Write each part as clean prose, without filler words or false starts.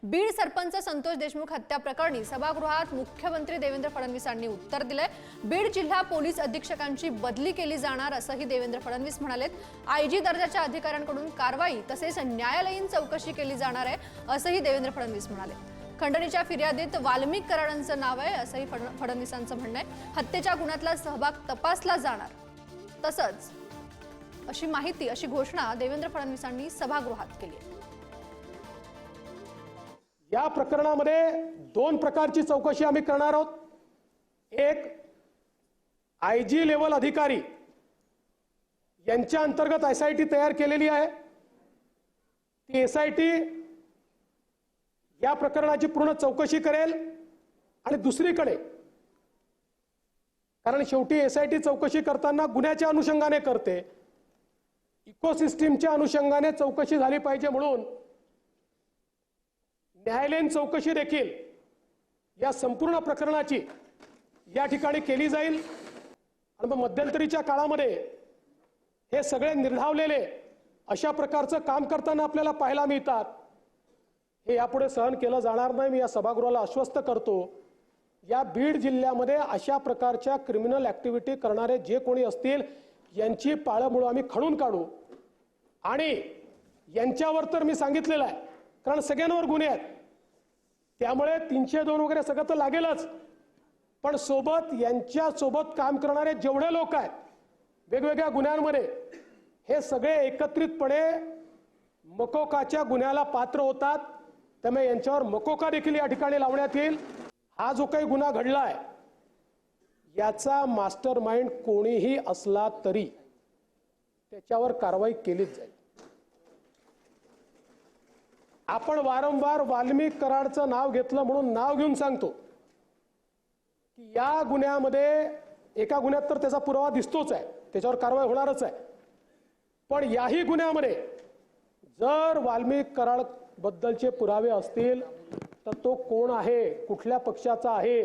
बीड सरपंच संतोष देशमुख हत्या प्रकरणी सभागृहात मुख्यमंत्री देवेंद्र फडणवीसांनी उत्तर दिले। बीड जिल्हा पोलीस अधीक्षकांची बदली केली जाणार असंही देवेंद्र फडणवीस म्हणालेत। आयजी दर्जाच्या अधिकाऱ्यांकडून कारवाई तसेच न्यायालयीन चौकशी केली जाणार आहे असंही देवेंद्र फडणवीस म्हणाले। खंडणीच्या फिर्यादीत वाल्मिक कराडांचं नाव आहे असंही फडणवीसांचं म्हणणं आहे। हत्येच्या गुन्ह्यातला सहभाग तपासला जाणार तसंच अशी माहिती अशी घोषणा देवेंद्र फडणवीसांनी सभागृहात केली। या प्रकरणामध्ये दोन प्रकारची चौकशी आम्ही करणार आहोत। एक आयजी लेवल अधिकारी यांच्या अंतर्गत एसआयटी तयार केलेली आहे। ती एसआयटी या प्रकरणाची पूर्ण चौकशी करेल आणि दुसरीकडे कारण शेवटी एसआयटी चौकशी करताना गुन्ह्याच्या अनुषंगाने करते, इकोसिस्टीमच्या अनुषंगाने चौकशी झाली पाहिजे म्हणून न्यायालयीन चौकशी देखील या संपूर्ण प्रकरणाची या ठिकाणी केली जाईल। आणि मग मध्यंतरीच्या काळामध्ये हे सगळे निर्धावलेले अशा प्रकारचं काम करताना आपल्याला पाहायला मिळतात। हे यापुढे सहन केलं जाणार नाही। मी या सभागृहाला आश्वस्त करतो, या बीड जिल्ह्यामध्ये अशा प्रकारच्या क्रिमिनल ऍक्टिव्हिटी करणारे जे कोणी असतील यांची पाळंमुळं आम्ही खणून काढू आणि यांच्यावर तर मी सांगितलेलं आहे, कारण सगळ्यांवर गुन्हे आहेत, त्यामुळे 302 वगैरे सगळं तर लागेलच, पण सोबत यांच्या सोबत काम करणारे जेवढे लोक आहेत वेगवेगळ्या गुन्ह्यांमध्ये हे सगळे एकत्रितपणे मकोकाच्या गुन्ह्याला पात्र होतात। त्यामुळे यांच्यावर मकोका देखील या ठिकाणी लावण्यात येईल। हा जो काही गुन्हा घडलाय याचा मास्टर माइंड कोणीही असला तरी त्याच्यावर कारवाई केलीच जाईल। आपण वारंवार वाल्मिक कराडचं नाव घेतलं म्हणून नाव घेऊन सांगतो की या गुन्ह्यामध्ये एका गुन्ह्यात तर त्याचा पुरावा दिसतोच आहे, त्याच्यावर कारवाई होणारच आहे, पण याही गुन्ह्यामध्ये जर वाल्मिक कराड बद्दलचे पुरावे असतील तर तो कोण आहे, कुठल्या पक्षाचा आहे,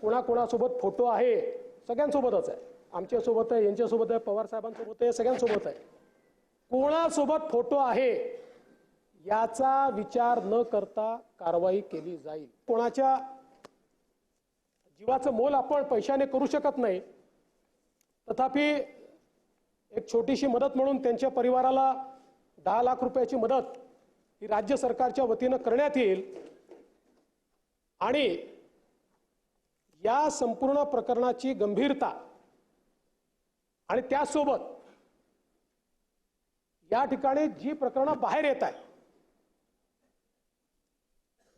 कोणाकोणासोबत फोटो आहे, सगळ्यांसोबतच आहे, आमच्या सोबत आहे, यांच्या सोबत आहे, पवार साहेबांसोबत आहे, सगळ्यांसोबत आहे, कोणासोबत फोटो आहे याचा विचार न करता कारवाई केली जाईल। कोणाच्या जीवाचं मोल आपण पैशाने करू शकत नाही, तथापि एक छोटीशी मदत म्हणून त्यांच्या परिवाराला 10 लाख रुपयाची मदत ही राज्य सरकारच्या वतीनं करण्यात येईल आणि या संपूर्ण प्रकरणाची गंभीरता आणि त्यासोबत या ठिकाणी जी प्रकरणं बाहेर येत आहेत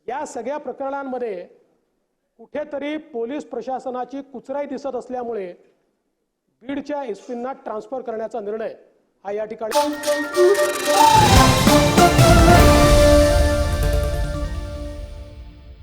या सगळ्या प्रकरणांमध्ये कुठेतरी पोलीस प्रशासनाची कुचराई दिसत असल्यामुळे बीडच्या एसपींना ट्रान्सफर करण्याचा निर्णय हा या ठिकाणी